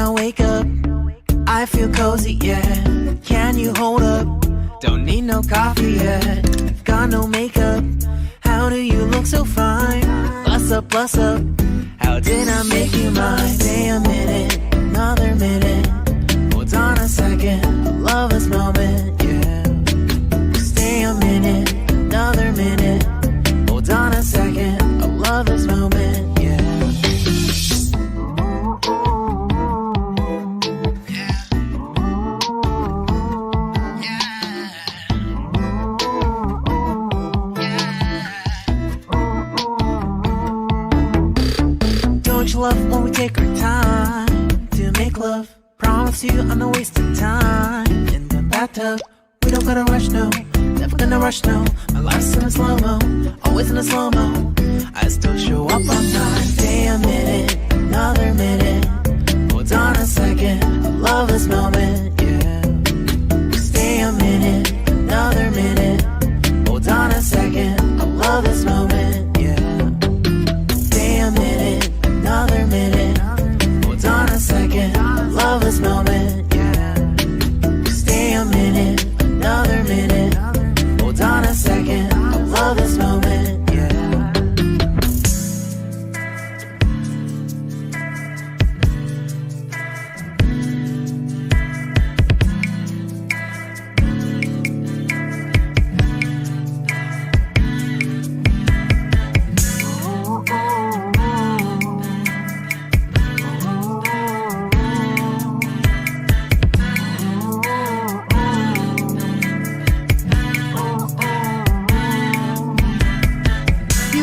I wake up, I feel cozy, yeah. Can you hold up? Don't need no coffee yet. Got no makeup. How do you look so fine? Bust up, bust up. How did I make you mine? Stay a minute, another minute. Hold on a second, I love this moment, yeah. Stay a minute, another minute. Hold on a second, I love this moment, yeah. Don't you love when we take our time to make love? Promise you I'm not wasting time in the bathtub. We don't gotta rush, no. Never gonna rush, no. My life's in a slow-mo, always in a slow-mo. I still show up on time. Stay a minute, another minute. Hold on a second, I love this moment, yeah. Stay a minute, another minute. Hold on a second, I love this moment, yeah. Stay a minute, another minute. Hold on a second, I love this moment, yeah. Stay a minute, another minute. Hold on a second, I love this moment, yeah.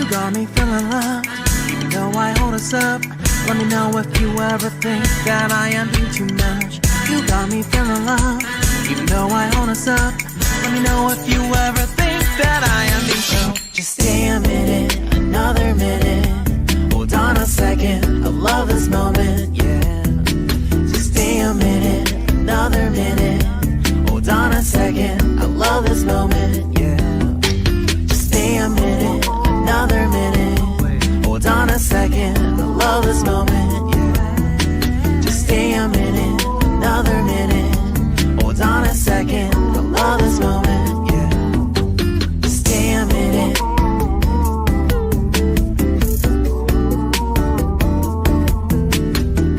Got me feeling loved, even though I hold us up. Let me know if you ever think that I am being too much. You got me feeling loved, even though I hold us up. Let me know if you ever think that I am being so. Just stay a minute, another minute. Hold on a second, I love this moment, yeah. Just stay a minute, another minute. Hold on a second, I love this moment, yeah. Just stay a minute, another minute. Hold on a second, I love this moment, yeah. Just stay a minute, another minute. Hold on a second, I love this moment, yeah. Just stay a minute.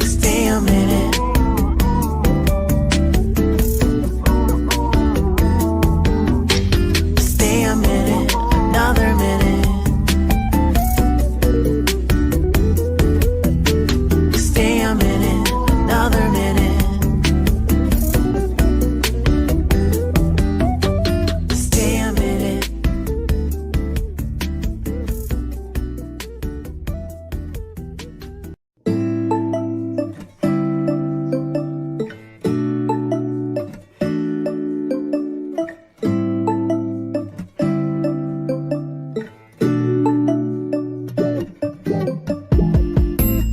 Stay a minute. Stay a minute, another minute. Stay a minute, another minute. Stay a minute.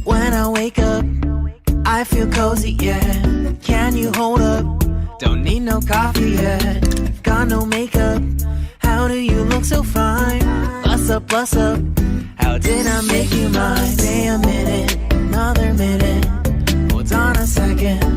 When I wake up, I feel cozy, yeah. Can you hold up? Don't need no coffee yet. Got no makeup. How do you look so fine? Bust up, bust up. How did I make you mine? Stay a minute, another minute. Hold on a second,